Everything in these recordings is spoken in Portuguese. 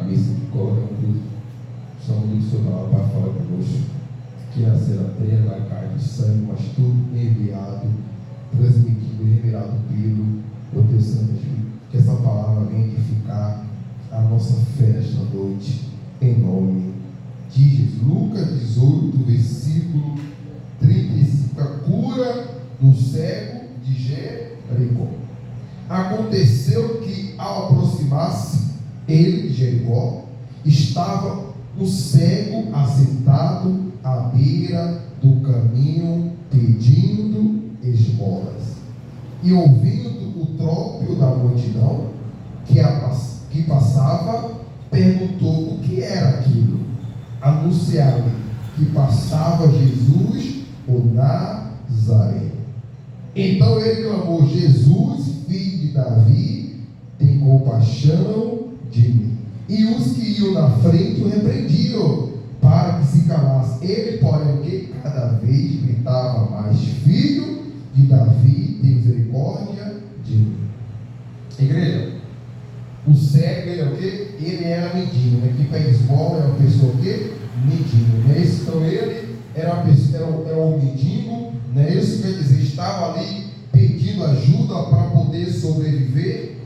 misericórdia, São Luís Sonal para falar conosco, que nasceu na terra, na carne e sangue, mas tudo enviado, transmitido e revelado pelo teu Santo Espírito. Que essa palavra venha edificar a nossa fé esta noite, em nome de Jesus. Lucas 18, versículo 35. A cura do cego de Jericó. Aconteceu que, ao aproximar-se ele de Jericó, estava um cego assentado à beira do caminho, pedindo esmolas. E ouvindo o trópio da multidão que passava, perguntou o que era aquilo. Anunciaram que passava Jesus, o Nazareno. Então ele clamou: Jesus, filho de Davi, tem compaixão de mim. E os que iam na frente o repreendiam para que se calasse. Ele, porém, que cada vez gritava mais: Filho de Davi, tem misericórdia de mim. Igreja, o cego, ele é o quê? Ele era mendigo, né? Quem pede esmola é uma pessoa o quê? Mendigo, né? Então ele era uma pessoa, era um mendigo, né? Isso quer dizer, estava ali pedindo ajuda para poder sobreviver.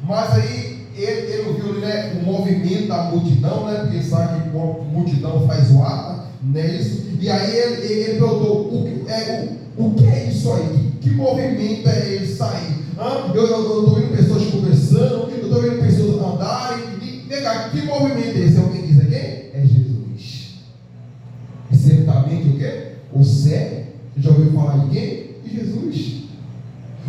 Mas aí ele viu, né, o movimento da multidão, né? Porque sabe que a multidão faz zoada, né? Isso. E aí ele perguntou: o que é isso aí? Que movimento é esse aí? Eu estou vendo pessoas conversando, eu estou vendo pessoas andarem. E vem cá, que movimento é esse? Alguém diz aqui? É Jesus. E certamente o quê? O cego. Você já ouviu falar de quem? De Jesus.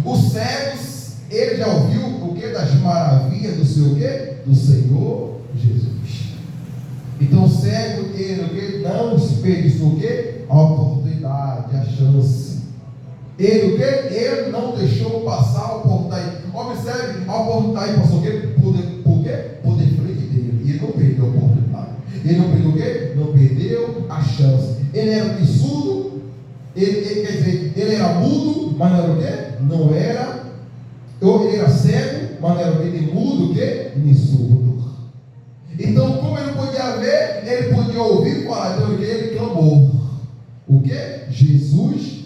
Os cegos, ele já ouviu o que? Das maravilhas do seu quê? Do Senhor Jesus. Então o cego, ele não desperdiçou o quê? A oportunidade, a chance. Ele o quê? Ele não deixou passar a oportunidade. Observe, a oportunidade passou o quê? Por quê? Por de frente dele. E ele não perdeu a oportunidade. Ele não perdeu o quê? Não perdeu a chance. Ele era surdo, quer dizer, ele era mudo, mas não era o quê? Não era. Ele era cego, mas não era o quê? Nem mudo, o quê? Nem surdo. Então, como ele podia ver, ele podia ouvir falar. Então, ele clamou: o quê? Jesus.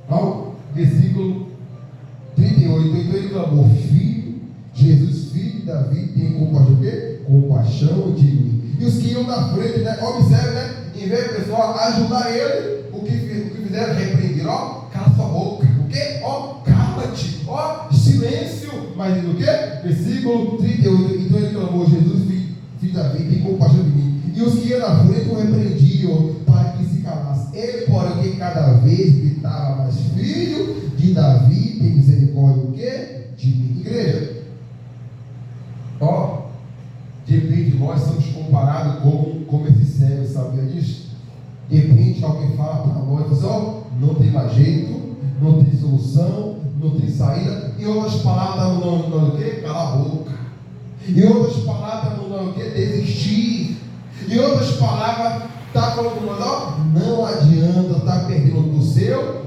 Ao versículo 38, então ele clamou: Filho, Jesus, filho de Davi, tem compaixão, compaixão de mim. E os que iam na frente, né, observe, né, em vez do pessoal ajudar ele, o que fizeram? Repreenderam: ó, cala sua boca, o que? Ó, cala-te, ó, silêncio. Mas o que? Versículo 38, então ele clamou: Jesus, filho de Davi, tem compaixão de mim. E os que iam na frente o repreendiam para que se calasse. Ele, porém, que cada vez gritava mais: Filho de Davi, tem misericórdia o quê? De mim. Igreja, ó, de repente nós somos comparados com esse cego, sabia disso? De repente alguém fala para nós: ó, não tem mais jeito, não tem solução, não tem saída. Em outras palavras, não o quê? Cala a boca. Em outras palavras, não o quê? Desistir. Em outras palavras, está falando: ó, não adianta estar perdendo o seu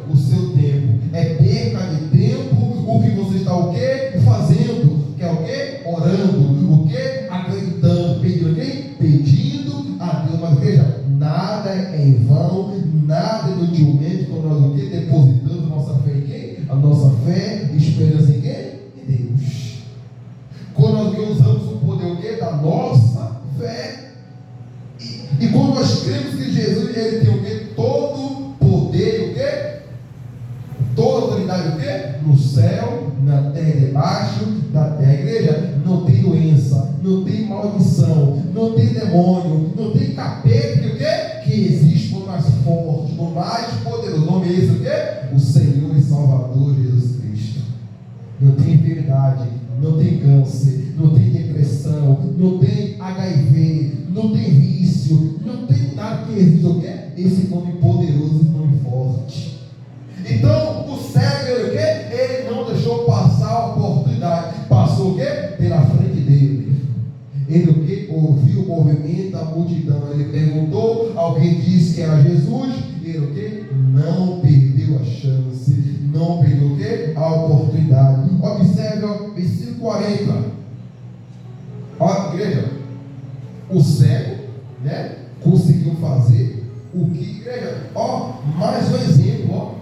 tempo. É perca de tempo o que você está o quê? Fazendo. Que é o quê? Orando. O quê? Acreditando. Pedindo quem? Pedindo a Deus. Mas veja, nada é em vão, nada é inutilmente quando nós o quê? Depositamos nossa fé em quem? A nossa fé e esperança em quem? Em Deus. Quando nós usamos o poder o quê? Da nossa fé. E quando nós cremos que Jesus, ele tem o quê? Todo poder, o quê? Toda autoridade, o quê? No céu, na terra e debaixo da terra. Igreja, não tem doença, não tem maldição, não tem demônio, não tem capeta, que o quê? Que existe no mais forte, no mais poderoso. O nome é esse, o quê? O Senhor e Salvador Jesus Cristo. Não tem enfermidade, não tem câncer, não tem depressão, não tem HIV, não tem vício, não tem nada que exista o quê? Esse nome poderoso e nome forte. Então, o cego, ele o quê? Ele não deixou passar a oportunidade. Passou o quê? Pela frente dele. Ele o quê? Ouviu o movimento da multidão. Ele perguntou, alguém disse que era Jesus. Ele o quê? Não perdeu a chance. Não perdeu o quê? A oportunidade. Observe o versículo 40. Olha, igreja. conseguiram fazer o que, igreja, mais um exemplo,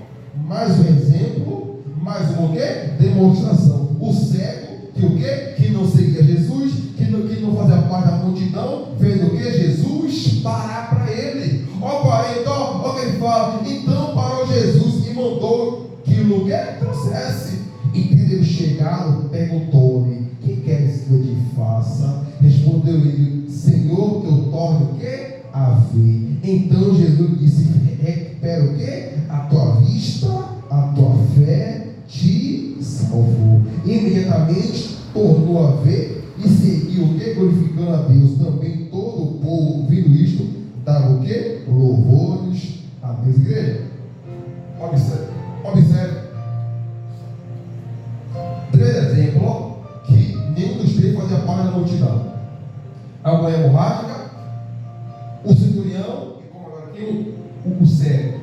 mais um exemplo, mais uma o quê? Demonstração. O cego, que o quê? Que não seguia Jesus, que não fazia parte da multidão, fez o quê? Jesus parar para ele. Então ele fala, então parou Jesus e mandou que o quê? Trouxesse. E quando eles chegaram, perguntou-lhe, que queres que eu te faça? Respondeu ele, Senhor, que eu torne o quê? A ver. Então Jesus disse, recupera o quê? A tua vista, a tua fé te salvou. Imediatamente tornou a ver e seguiu o quê? Glorificando a Deus. Também todo o povo, ouvindo isto, dava o quê? Louvores a Deus. Igreja, observe. 3 exemplos que nenhum dos 3 fazia parte da multidão. A mulher hemorrágica, o centurião e como agora aqui o cego.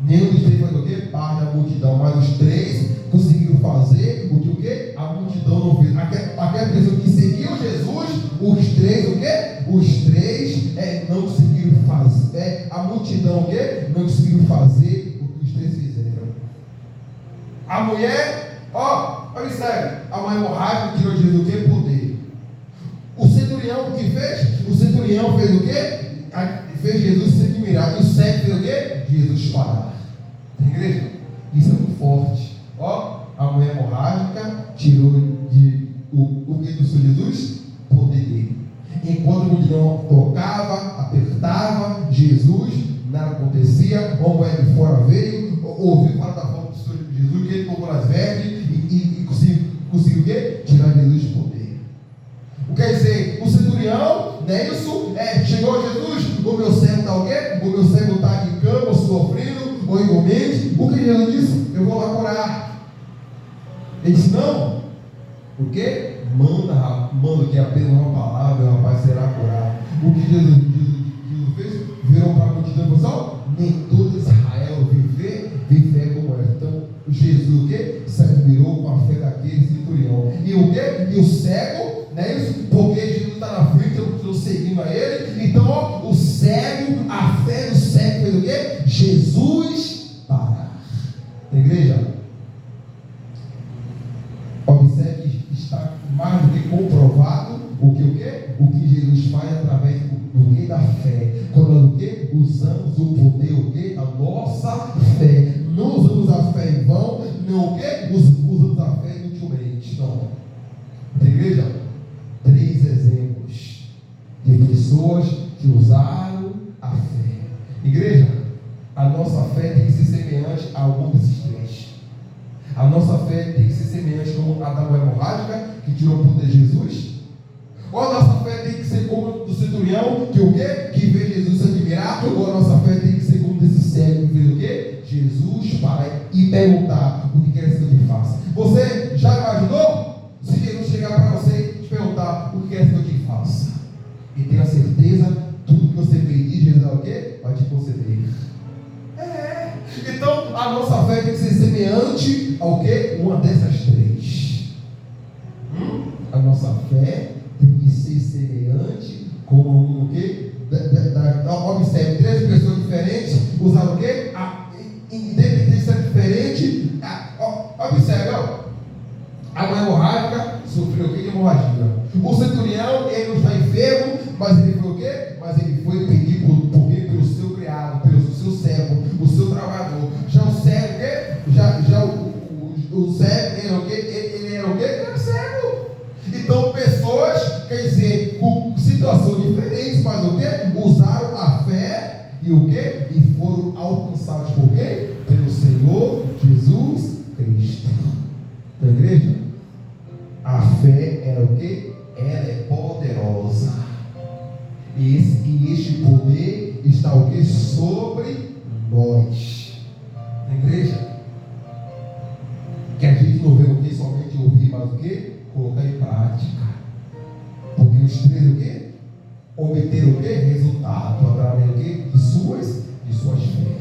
Nenhum dos 3 fazia o quê? Parte da multidão, mas os 3 conseguiram fazer o que o quê? A multidão não fez. Aquela pessoa que seguiu Jesus, os 3 o quê? Os 3 não conseguiram fazer. A multidão o quê? Não conseguiram fazer o que os 3 fizeram. A mulher, observe, a mãe hemorrágica tirou de Jesus o quê? Poder. O centurião, o que fez? O centurião fez o quê? Fez Jesus se admirar. E o cego fez o quê? Jesus parar. Tem igreja? Isso é muito forte. A mãe hemorrágica tirou o que do Senhor Jesus? Poder dele. Enquanto a multidão tocava, apertava Jesus, nada acontecia. Uma mulher de fora veio, ouviu falar da forma do Senhor Jesus, que ele tomou as vestes e conseguiu o quê? Tirar Jesus de poder. O que quer dizer? O centurião, não é isso? Chegou Jesus, o meu cego está o quê? O meu cego está em cama, sofrendo, ou igualmente. O que Jesus disse? Eu vou lá curar. Ele disse, não. O que? Manda que apenas uma palavra, o rapaz será curado. O que Jesus fez? Virou para a multidão e falou, nem todo Israel vive fé como essa. Então, Jesus o quê? Se admirou com a fé daquele centurião. E o quê? E o cego, não é isso? Porque Jesus está na frente, eu estou seguindo a ele. Então, o cego, a fé do cego fez o quê? Jesus parar. Igreja, observe que está mais do que comprovado o que Jesus faz através do que? Da fé. Quando nós o que? Usamos o poder, o que? A nossa fé. Não usamos a fé em vão, não o que? Usamos a fé inutilmente. Não. Igreja, 3 exemplos de pessoas que usaram a fé. Igreja, a nossa fé tem que ser semelhante a algum desses 3. A nossa fé tem que ser semelhante como a da mulher hemorrágica, que tirou o poder de Jesus. Ou a nossa fé tem que ser como a do centurião, que o quê? Que vê Jesus se admirar. Ou a nossa fé tem que ser como desse cego, que fez o quê? Jesus parar e perguntar o que quer que eu te faça. Você já imaginou? Se Jesus chegar para você e te perguntar o que quer que eu te faça? E tenha certeza, tudo que você pedir, Jesus vai o quê? Vai te conceder. Então, a nossa fé tem que ser semelhante ao quê? Uma dessas 3. A nossa fé tem que ser semelhante como o quê? Observe, 3 pessoas diferentes usaram o quê? Independente de ser diferente. Observe, a mãe hemorrágica sofreu o quê? De hemorragia. O centurião, ele não está enfermo, mas ele foi o quê? Mas ele foi pedir por quê? Pelo seu criado, pelo seu servo, o seu trabalhador. Já o cego, o quê? O cego, ele era o quê? Ele era o quê? Ele era cego. Então, pessoas, quer dizer, com situações diferentes, mas o quê? Usaram a fé e o quê? E foram alcançados por quê? Pelo Senhor Jesus Cristo. Da igreja? A fé era o quê? Ela é poderosa. E este poder está o quê? Sobre nós. Na igreja? Que a gente não vê o quê? Somente ouvir, mas o quê? Colocar em prática. Porque os 3 o quê? Obteram o quê? Resultado. Através do quê? De suas fé.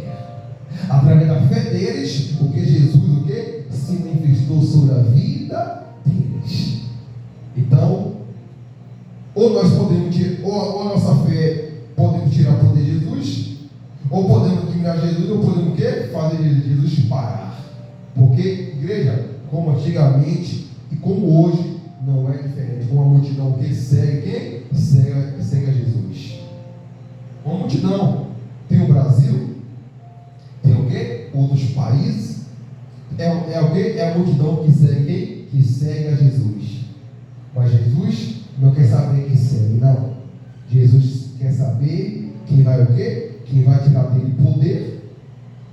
Através da fé deles, o que Jesus o quê? Se manifestou sobre a vida deles. Então, ou nós podemos tirar, ou a nossa fé podemos tirar o poder de Jesus, Jesus, ou podemos admirar Jesus, ou podemos o quê? Fazer Jesus parar. Porque, igreja, como antigamente e como hoje, não é diferente. Uma multidão que segue quem? Segue a Jesus. Uma multidão. Tem o Brasil, tem o quê? Outros países. É o quê? É a multidão que segue quem? Que segue a Jesus. Mas Jesus não quer saber quem segue, não. Jesus quer saber quem vai o quê? Quem vai tirar dele poder,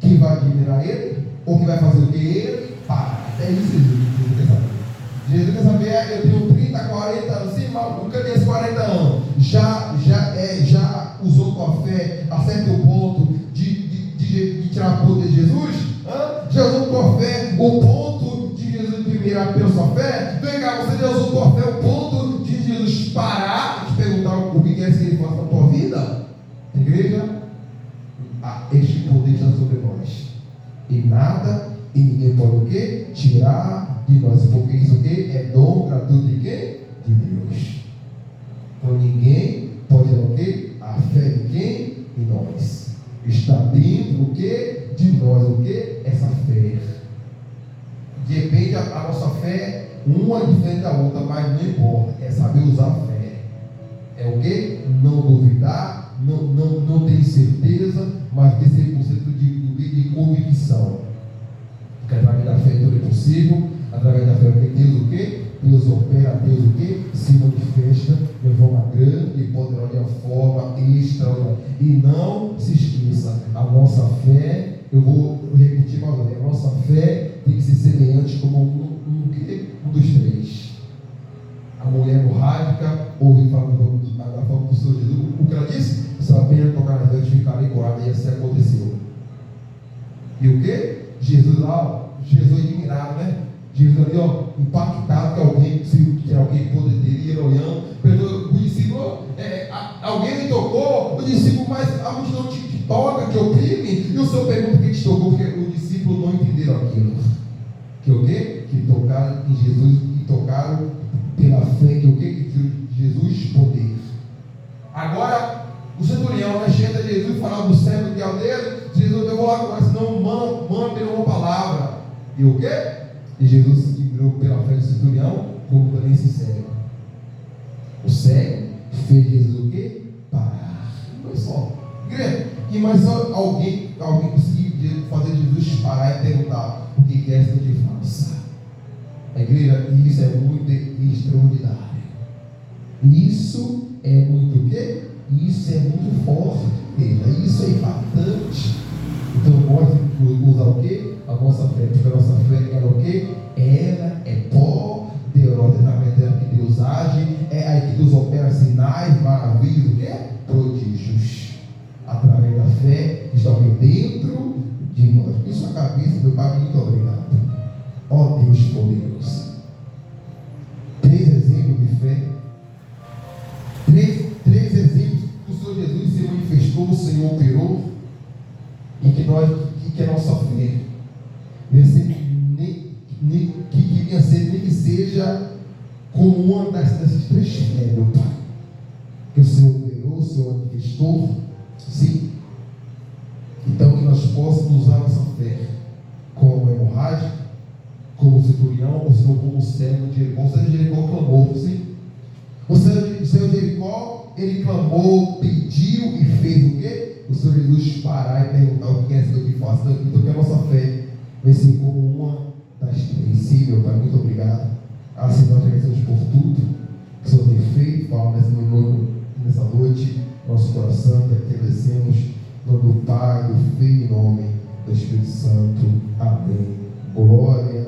quem vai admirar ele, ou quem vai fazer o que? Ele para. É isso que Jesus quer saber. Jesus quer saber, eu tenho 30, 40 anos, sim, mas nunca tem esses 40 anos. Já usou tua fé a certo ponto de tirar poder de Jesus? Já usou tua fé o ponto de Jesus admirar pela sua fé? Vem cá, você já usou tua fé o ponto de Jesus parar e te perguntar o que quer que ele faça na tua vida? Igreja, este poder está sobre nós. E nada e ninguém pode o quê? Tirar de nós. Porque isso o quê? É dom gratuito de quem? De Deus. Então ninguém pode tirar o quê? A fé de quem? Em nós. Está dentro o quê? De nós o quê? Essa fé. De repente a nossa fé, uma diferente da outra, mas não importa. É saber usar a fé. É o quê? Não duvidar, não ter certeza, mas ter 100% de convicção. Porque através da fé tudo é possível. Através da fé o que? Deus o quê? Deus opera, Deus o quê? Se manifesta de forma grande e poderosa, de forma extraordinária. E não se esqueça, a nossa fé, eu vou repetir mais uma vez, a nossa fé tem que ser semelhante como um dos três. A mulher hemorrágica ouve falar da forma do Senhor Jesus. O que ela disse? Se ela apenas tocar nas vestes, ficarei curada. E assim aconteceu. E o que? Jesus lá, Jesus admirado, né? Jesus ali, impactado que alguém poderia ir olhando. O discípulo, alguém me tocou, o discípulo, mas a multidão te toca, te oprime, e o Senhor pergunta quem te tocou, porque o discípulo não entenderam aquilo. Que o quê? Que tocaram em Jesus e tocaram pela fé, que o quê? Que Jesus poder. Agora, o centurião, chega a Jesus e fala do servo que é o dele, Jesus, eu vou lá com ele, senão manda pela uma palavra. E o quê? E Jesus se livrou pela fé do centurião, como também esse cego. O cego fez Jesus o quê? Parar. Não foi só. E mais só alguém conseguiu fazer Jesus parar e perguntar: o que queres que eu te faça? A igreja, isso é muito extraordinário. Isso é muito o quê? Isso é muito forte, igreja. Isso é impactante. Então pode usar o quê? A nossa fé, porque a nossa fé é o quê? Ela é poderosa, através dela que Deus age, é aí que Deus opera sinais, maravilhas, o quê? Prodígios. Através da fé que está aqui dentro de nós. Isso a cabeça, meu Pai, muito obrigado. Ó Deus poderoso. 3 exemplos de fé. 3 exemplos que o Senhor Jesus se manifestou, o Senhor operou, e que a nossa fé que devia ser, nem que seja como uma dessas 3 fé, meu Pai. Que o Senhor operou, o Senhor manifestou, sim. Então que nós possamos usar nossa fé como hemorrágica, como centurião, ou senão como servo de Jericó. O servo de Jericó clamou, sim. O servo de Jericó, ele clamou, pediu e fez o quê? O Senhor Jesus parar e perguntar o que é que eu te faço. Então que a nossa fé vai ser como uma das 3. Sim, meu Pai, muito obrigado. Assim nós agradecemos por tudo que o Senhor tem feito. Fala nessa noite, nosso coração, que agradecemos no nome do Pai, do Filho e nome do Espírito Santo. Amém. Glória